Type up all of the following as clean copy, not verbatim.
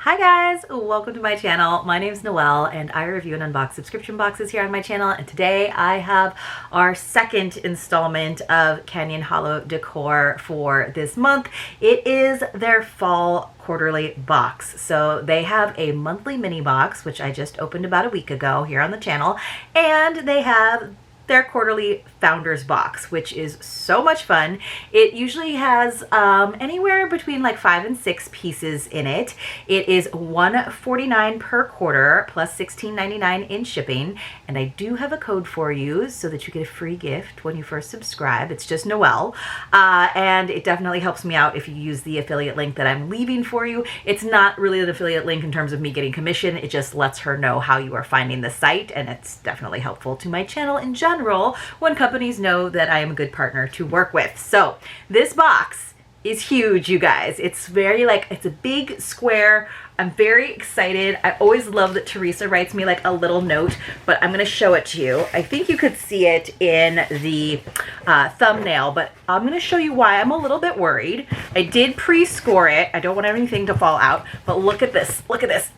Hi guys, welcome to my channel. My name is Noelle and I review and unbox subscription boxes here on my channel, and today I have our second installment of Canyon Hollow Decor for this month. It is their fall quarterly box. So they have a monthly mini box, which I just opened about a week ago here on the channel, and they have their quarterly founders box, which is so much fun. It usually has anywhere between like 5 and 6 pieces in it. It is $149 per quarter plus $16.99 in shipping, and I do have a code for you so that you get a free gift when you first subscribe. It's just Noel, and it definitely helps me out if you use the affiliate link that I'm leaving for you. It's not really an affiliate link in terms of me getting commission. It just lets her know how you are finding the site, and it's definitely helpful to my channel in general when companies know that I am a good partner to work with. So this box is huge, you guys. It's very it's a big square. I'm very excited. I always love that Teresa writes me like a little note, but I'm going to show it to you. I think you could see it in the thumbnail, but I'm going to show you why I'm a little bit worried. I did pre-score it. I don't want anything to fall out, but look at this. Look at this.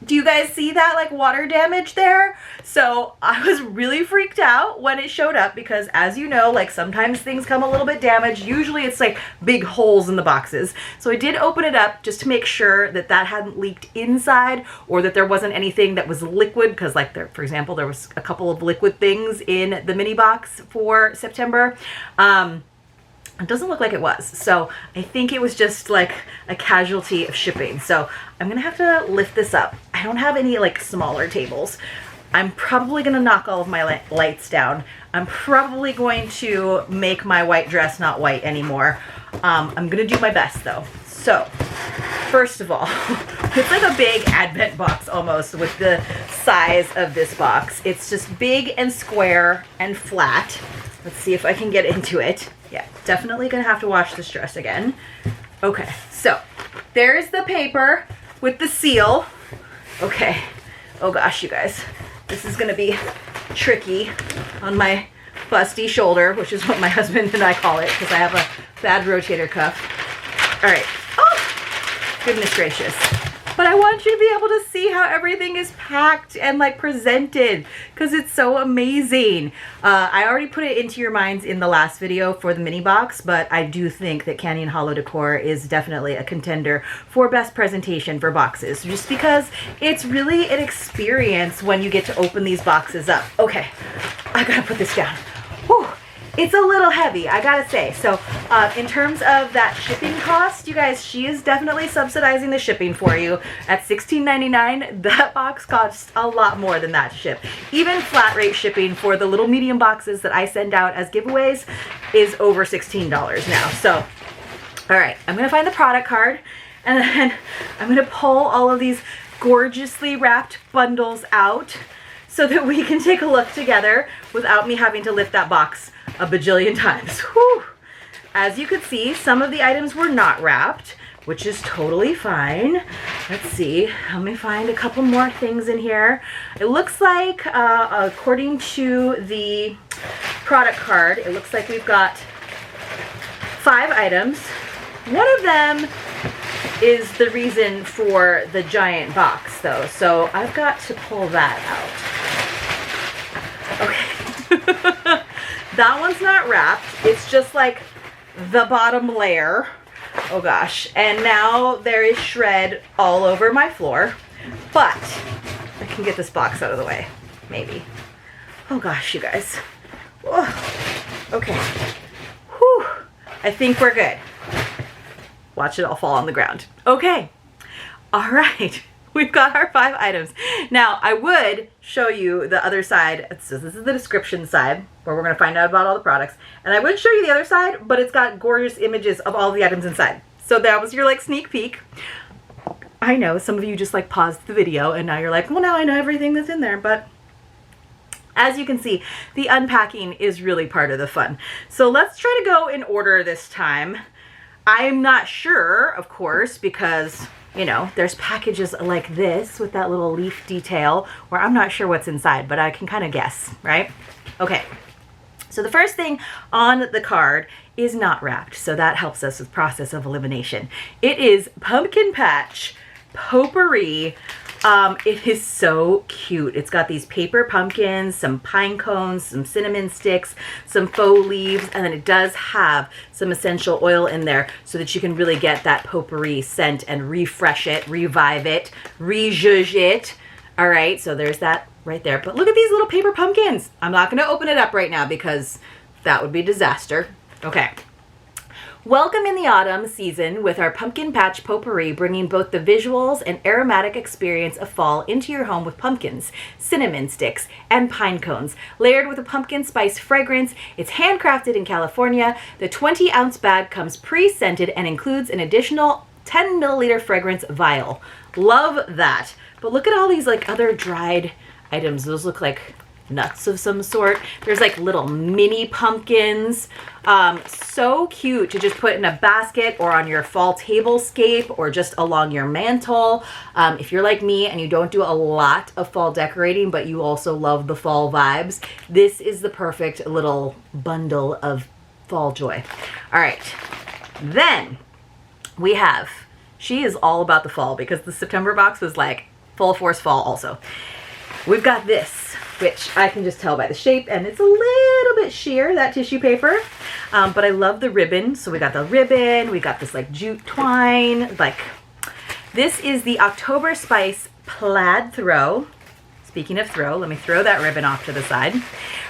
Do you guys see that like water damage there? So I was really freaked out when it showed up because, as you know, like sometimes things come a little bit damaged. Usually it's like big holes in the boxes. So I did open it up just to make sure that that hadn't leaked inside or that there wasn't anything that was liquid, because like there, for example, there was a couple of liquid things in the mini box for September. It doesn't look like it was. So I think it was just like a casualty of shipping. So I'm gonna have to lift this up. I don't have any like smaller tables. I'm probably gonna knock all of my lights down. I'm probably going to make my white dress not white anymore. I'm gonna do my best though. So first of all, it's like a big advent box almost with the size of this box. It's just big and square and flat. Let's see if I can get into it. Yeah, definitely gonna have to wash this dress again. Okay, so there's the paper with the seal. Okay, oh gosh, you guys, this is gonna be tricky on my busty shoulder, which is what my husband and I call it because I have a bad rotator cuff. All right, oh, goodness gracious. But I want you to be able to see how everything is packed and like presented because it's so amazing. I already put it into your minds in the last video for the mini box, but I do think that Canyon Hollow Decor is definitely a contender for best presentation for boxes, just because it's really an experience when you get to open these boxes up. Okay, I gotta put this down. Whew. It's a little heavy, I gotta say. So in terms of that shipping cost, you guys, she is definitely subsidizing the shipping for you. At $16.99, that box costs a lot more than that to ship. Even flat rate shipping for the little medium boxes that I send out as giveaways is over $16 now. So, all right, I'm gonna find the product card, and then I'm gonna pull all of these gorgeously wrapped bundles out so that we can take a look together without me having to lift that box a bajillion times. Whew. As you could see, some of the items were not wrapped, which is totally fine. Let's see, let me find a couple more things in here. It looks like, according to the product card, it looks like we've got 5 items. One of them is the reason for the giant box though, so I've got to pull that out. Okay. That one's not wrapped. It's just like the bottom layer. Oh gosh. And now there is shred all over my floor. But I can get this box out of the way. Maybe. Oh gosh, you guys. Whoa. Okay. Whew. I think we're good. Watch it all fall on the ground. Okay. All right. We've got our 5 items. Now, I would show you the other side. So this is the description side where we're going to find out about all the products. And I would show you the other side, but it's got gorgeous images of all the items inside. So that was your like sneak peek. I know some of you just like paused the video and now you're like, well, now I know everything that's in there. But as you can see, the unpacking is really part of the fun. So let's try to go in order this time. I'm not sure, of course, because you know, there's packages like this with that little leaf detail where I'm not sure what's inside, but I can kind of guess, right? Okay, so the first thing on the card is not wrapped, so that helps us with process of elimination. It is Pumpkin Patch potpourri. It is so cute. It's got these paper pumpkins, some pine cones, some cinnamon sticks, some faux leaves, and then it does have some essential oil in there so that you can really get that potpourri scent and refresh it, revive it, rejudge it. All right, so there's that right there. But look at these little paper pumpkins. I'm not going to open it up right now because that would be disaster. Okay. Welcome in the autumn season with our pumpkin patch potpourri, bringing both the visuals and aromatic experience of fall into your home with pumpkins, cinnamon sticks, and pine cones. Layered with a pumpkin spice fragrance, it's handcrafted in California. The 20-ounce bag comes pre-scented and includes an additional 10 milliliter fragrance vial. Love that. But look at all these like other dried items. Those look like nuts of some sort. There's like little mini pumpkins. So cute to just put in a basket or on your fall tablescape or just along your mantle. If you're like me and you don't do a lot of fall decorating, but you also love the fall vibes, this is the perfect little bundle of fall joy. All right, then we have, she is all about the fall because the September box was like full force fall also. We've got this, which I can just tell by the shape, and it's a little bit sheer, that tissue paper, but I love the ribbon. So we got the ribbon, we got this like jute twine, like this is the October Spice plaid throw. Speaking of throw, let me throw that ribbon off to the side.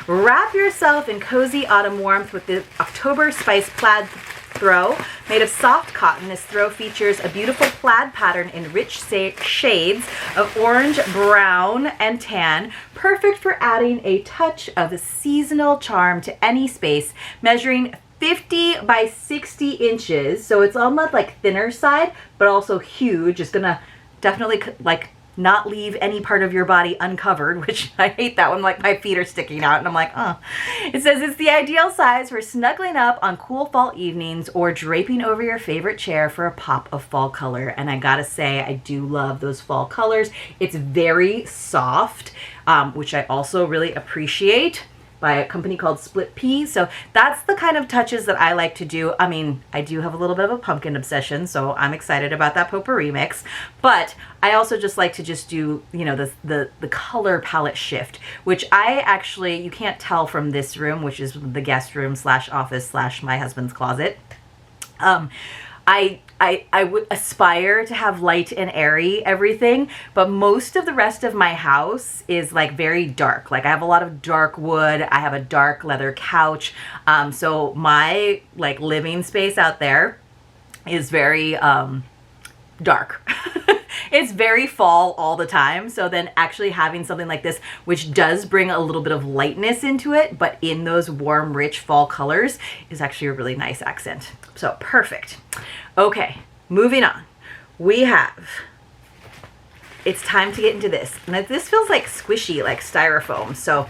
Wrap yourself in cozy autumn warmth with the October Spice plaid throw. Made of soft cotton, this throw features a beautiful plaid pattern in rich shades of orange, brown, and tan, perfect for adding a touch of a seasonal charm to any space, measuring 50 by 60 inches. So it's on the like thinner side, but also huge. It's gonna definitely like not leave any part of your body uncovered, which I hate that one, like my feet are sticking out and I'm like, oh. It says it's the ideal size for snuggling up on cool fall evenings or draping over your favorite chair for a pop of fall color. And I gotta say, I do love those fall colors. It's very soft, which I also really appreciate, by a company called Split Pea. So that's the kind of touches that I like to do. I mean, I do have a little bit of a pumpkin obsession, so I'm excited about that potpourri mix. But I also just like to just do, you know, the color palette shift, which I actually, you can't tell from this room, which is the guest room slash office slash my husband's closet. I would aspire to have light and airy everything, but most of the rest of my house is like very dark. Like I have a lot of dark wood. I have a dark leather couch. So my like living space out there is very dark. It's very fall all the time. So then actually having something like this, which does bring a little bit of lightness into it, but in those warm, rich fall colors, is actually a really nice accent. So perfect. Okay, moving on. We have, it's time to get into this. And this feels like squishy, like styrofoam. So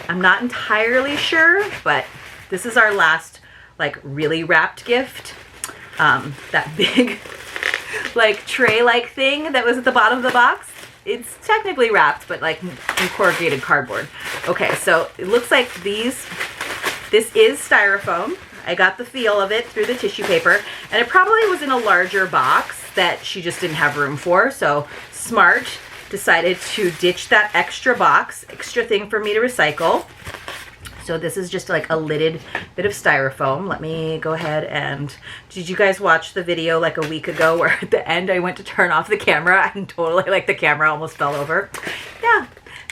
I'm not entirely sure, but this is our last like really wrapped gift. That big like tray-like thing that was at the bottom of the box. It's technically wrapped, but like in corrugated cardboard. Okay, so it looks like this is styrofoam. I got the feel of it through the tissue paper, and it probably was in a larger box that she just didn't have room for. So smart, decided to ditch that extra box, extra thing for me to recycle. So this is just like a lidded bit of styrofoam. Let me go ahead and, did you guys watch the video like a week ago where at the end I went to turn off the camera and totally like the camera almost fell over? Yeah,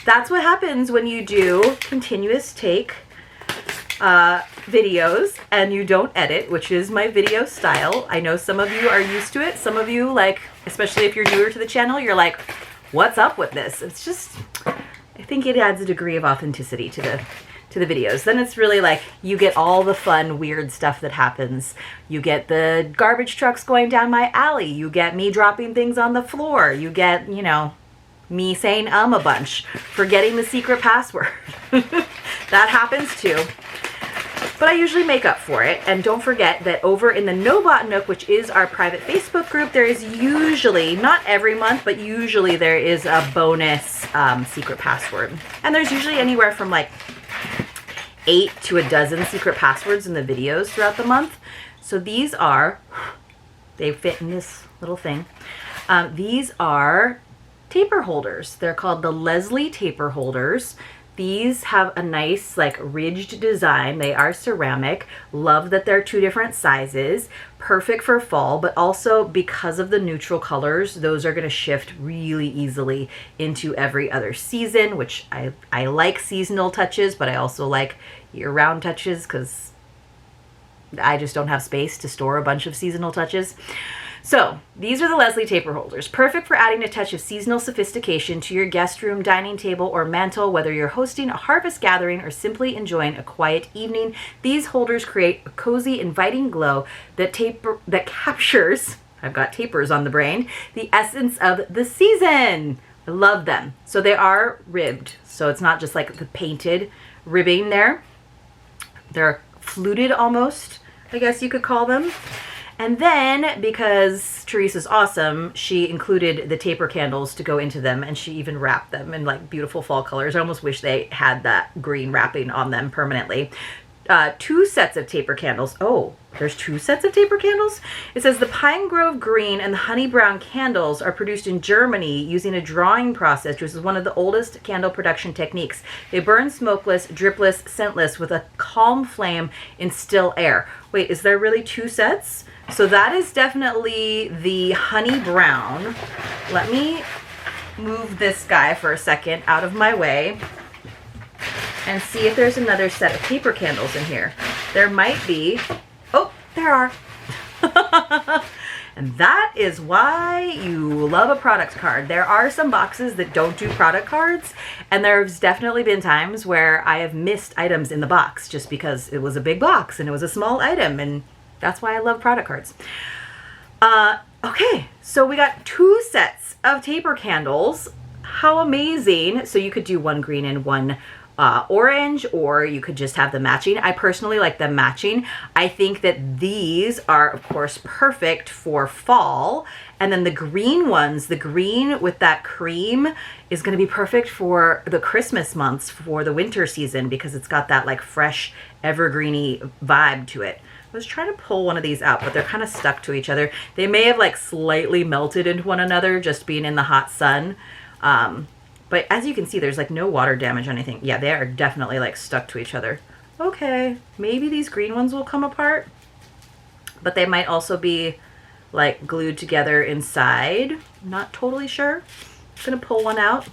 that's what happens when you do continuous take videos and you don't edit, which is my video style. I know some of you are used to it. Some of you, like, especially if you're newer to the channel, you're like, what's up with this? It's just, I think it adds a degree of authenticity to the videos. Then it's really like you get all the fun, weird stuff that happens. You get the garbage trucks going down my alley. You get me dropping things on the floor. You get, you know, me saying a bunch, forgetting the secret password. That happens too. But I usually make up for it. And don't forget that over in the No Bot Nook, which is our private Facebook group, there is usually, not every month, but usually there is a bonus secret password. And there's usually anywhere from like 8 to a dozen secret passwords in the videos throughout the month. So these are, they fit in this little thing. These are taper holders. They're called the Leslie taper holders. These have a nice like ridged design. They are ceramic. Love that they're 2 different sizes. Perfect for fall, but also because of the neutral colors, those are going to shift really easily into every other season, which I like seasonal touches, but I also like year-round touches because I just don't have space to store a bunch of seasonal touches. So these are the Leslie taper holders, perfect for adding a touch of seasonal sophistication to your guest room, dining table, or mantle, whether you're hosting a harvest gathering or simply enjoying a quiet evening. These holders create a cozy, inviting glow that captures, I've got tapers on the brain, the essence of the season. I love them. So they are ribbed, so it's not just like the painted ribbing there. They're fluted almost, I guess you could call them. And then, because Teresa's awesome, she included the taper candles to go into them, and she even wrapped them in like beautiful fall colors. I almost wish they had that green wrapping on them permanently. 2 sets of taper candles. Oh, there's 2 sets of taper candles? It says the Pine Grove Green and the Honey Brown candles are produced in Germany using a drawing process, which is one of the oldest candle production techniques. They burn smokeless, dripless, scentless with a calm flame in still air. Wait, is there really 2 sets? So that is definitely the Honey Brown. Let me move this guy for a second out of my way and see if there's another set of taper candles in here. There might be. Oh, there are. And that is why you love a product card. There are some boxes that don't do product cards, and there's definitely been times where I have missed items in the box just because it was a big box and it was a small item, and that's why I love product cards. Okay, so we got 2 sets of taper candles. How amazing. So you could do 1 green and 1 orange, or you could just have them matching. I personally like them matching. I think that these are, of course, perfect for fall. And then the green ones, the green with that cream, is going to be perfect for the Christmas months, for the winter season, because it's got that like fresh, evergreeny vibe to it. I was trying to pull one of these out, but they're kind of stuck to each other. They may have like slightly melted into one another just being in the hot sun. But as you can see, there's like no water damage or anything. Yeah, they are definitely like stuck to each other. Okay, maybe these green ones will come apart, but they might also be like glued together inside. Not totally sure. I'm gonna pull one out.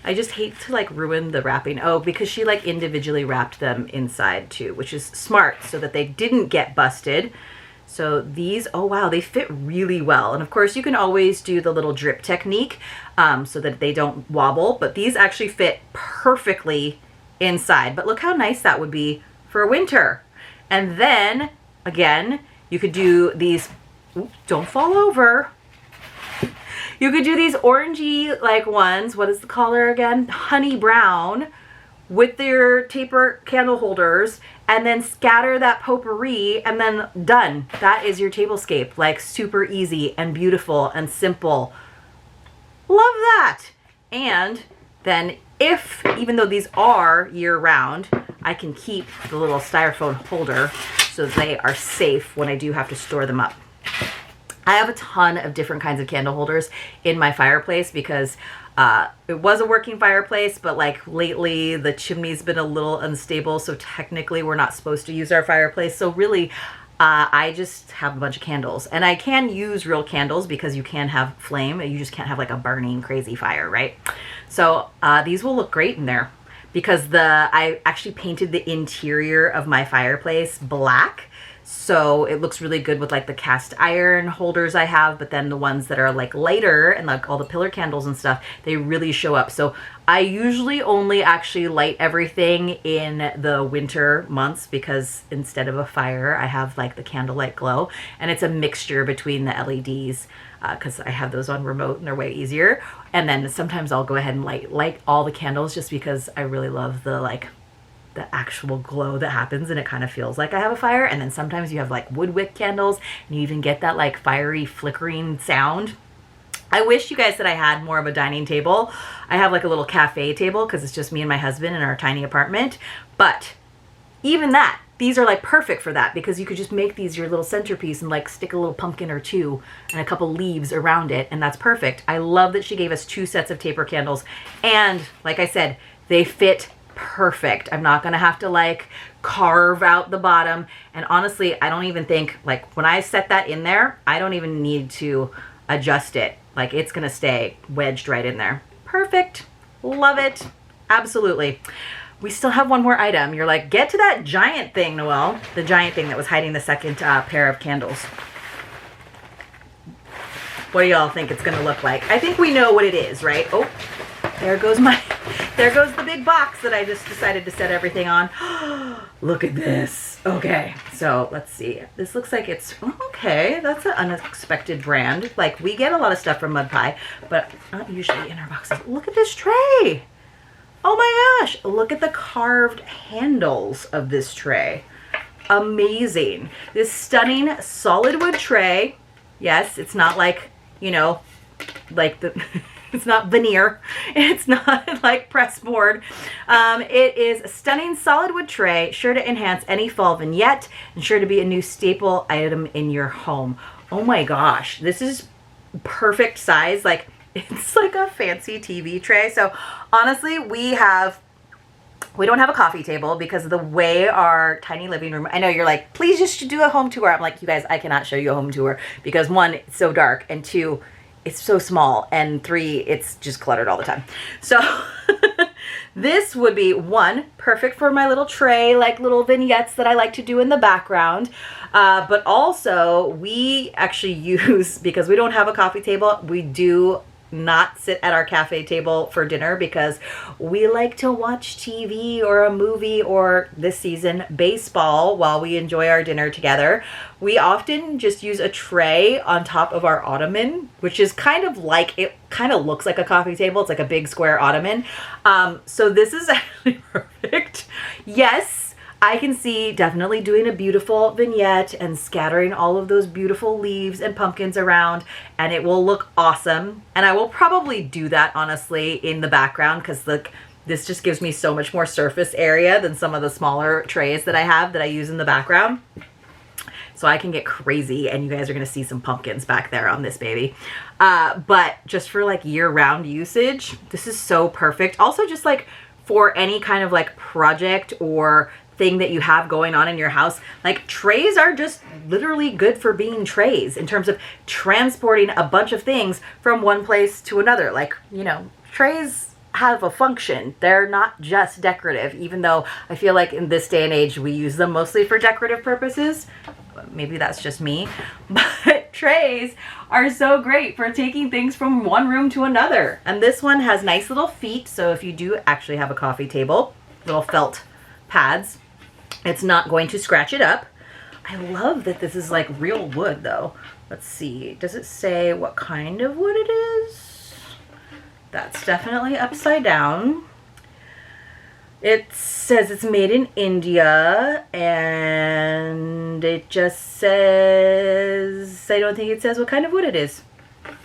I just hate to like ruin the wrapping. Oh, because she like individually wrapped them inside too, which is smart so that they didn't get busted. So these, oh wow, they fit really well. And of course you can always do the little drip technique so that they don't wobble, but these actually fit perfectly inside. But look how nice that would be for winter. And then again, you could do these, oops, don't fall over. You could do these orangey like ones. What is the color again? Honey brown with their taper candle holders, and then scatter that potpourri, and then done. That is your tablescape. Like super easy and beautiful and simple. Love that. And then if, even though these are year round, I can keep the little styrofoam holder so they are safe when I do have to store them up. I have a ton of different kinds of candle holders in my fireplace because it was a working fireplace, but like lately the chimney's been a little unstable, so technically we're not supposed to use our fireplace. So really, I just have a bunch of candles, and I can use real candles because you can have flame. You just can't have like a burning crazy fire, right? So these will look great in there because I actually painted the interior of my fireplace black. So it looks really good with like the cast iron holders I have, but then the ones that are like lighter and like all the pillar candles and stuff, they really show up. So I usually only actually light everything in the winter months because instead of a fire, I have like the candlelight glow, and it's a mixture between the LEDs because I have those on remote and they're way easier. And then sometimes I'll go ahead and light all the candles just because I really love the actual glow that happens, and it kind of feels like I have a fire. And then sometimes you have like wood wick candles and you even get that like fiery flickering sound. I wish you guys that I had more of a dining table. I have like a little cafe table because it's just me and my husband in our tiny apartment, but even that these are like perfect for that because you could just make these your little centerpiece and like stick a little pumpkin or two and a couple leaves around it, and that's perfect. I love that she gave us 2 sets of taper candles, and like I said, they fit perfect. I'm not gonna have to like carve out the bottom, and honestly, I don't even think, like when I set that in there, I don't even need to adjust it. Like it's gonna stay wedged right in there. Perfect. Love it. Absolutely. We still have one more item. You're like, get to that giant thing, Noel. The giant thing that was hiding the second pair of candles. What do y'all think it's gonna look like? I think we know what it is, right? Oh, there goes the big box that I just decided to set everything on. Look at this. Okay, so let's see. This looks like it's, okay, that's an unexpected brand. Like we get a lot of stuff from Mud Pie, but not usually in our boxes. Look at this tray. Oh my gosh, look at the carved handles of this tray. Amazing. This stunning solid wood tray. Yes, it's not like, you know, like the, it's not veneer. It's not like press board. It is a stunning solid wood tray, sure to enhance any fall vignette and sure to be a new staple item in your home. Oh my gosh, this is perfect size. Like, it's like a fancy TV tray. So honestly, we don't have a coffee table because of the way our tiny living room, I know you're like, please just do a home tour. I'm like, you guys, I cannot show you a home tour because 1, it's so dark, and 2, it's so small, and 3, it's just cluttered all the time. So this would be 1, perfect for my little tray, like little vignettes that I like to do in the background. But also we actually use, because we don't have a coffee table, we do not sit at our cafe table for dinner because we like to watch TV or a movie, or this season baseball, while we enjoy our dinner together. We often just use a tray on top of our ottoman, which is kind of like, it kind of looks like a coffee table. It's like a big square ottoman. So this is actually perfect. Yes, I can see definitely doing a beautiful vignette and scattering all of those beautiful leaves and pumpkins around, and it will look awesome. And I will probably do that, honestly, in the background, because look, this just gives me so much more surface area than some of the smaller trays that I have that I use in the background. So I can get crazy, and you guys are gonna see some pumpkins back there on this baby. But just for like year-round usage, this is so perfect. Also just like for any kind of like project or thing that you have going on in your house, like trays are just literally good for being trays in terms of transporting a bunch of things from one place to another. Like, you know, trays have a function. They're not just decorative, even though I feel like in this day and age we use them mostly for decorative purposes. Maybe that's just me, but trays are so great for taking things from one room to another. And this one has nice little feet, so if you do actually have a coffee table, little felt pads, it's not going to scratch it up. I love that this is like real wood though. Let's see, does it say what kind of wood it is? That's definitely upside down. It says it's made in India, and it just says, I don't think it says what kind of wood it is.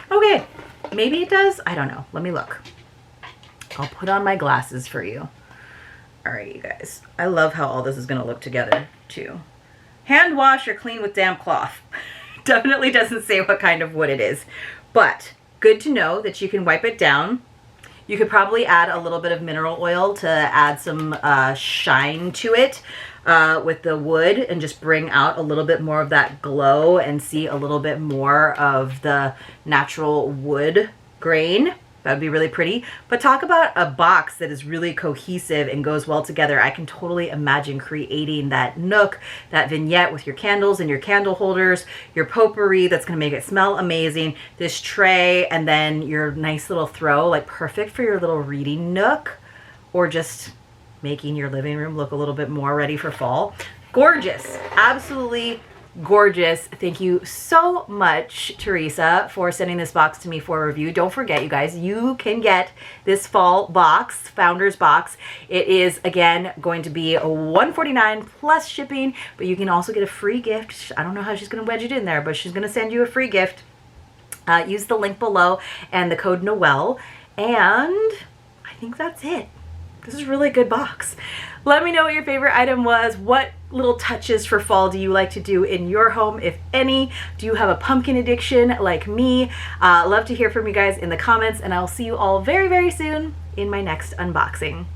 Okay, maybe it does. I don't know. Let me look. I'll put on my glasses for you. All right, you guys. I love how all this is going to look together, too. Hand wash or clean with damp cloth. Definitely doesn't say what kind of wood it is, but good to know that you can wipe it down. You could probably add a little bit of mineral oil to add some shine to it with the wood and just bring out a little bit more of that glow and see a little bit more of the natural wood grain. That'd be really pretty. But talk about a box that is really cohesive and goes well together. I can totally imagine creating that nook, that vignette with your candles and your candle holders, your potpourri that's gonna make it smell amazing, this tray, and then your nice little throw, like perfect for your little reading nook, or just making your living room look a little bit more ready for fall. Gorgeous, absolutely gorgeous. Thank you so much, Teresa, for sending this box to me for a review. Don't forget, you guys, you can get this fall box, Founders Box. It is, again, going to be $149 plus shipping, but you can also get a free gift. I don't know how she's going to wedge it in there, but she's going to send you a free gift. Use the link below and the code Noel, and I think that's it. This is a really good box. Let me know what your favorite item was. What little touches for fall do you like to do in your home, if any? Do you have a pumpkin addiction like me? Love to hear from you guys in the comments, and I'll see you all very, very soon in my next unboxing.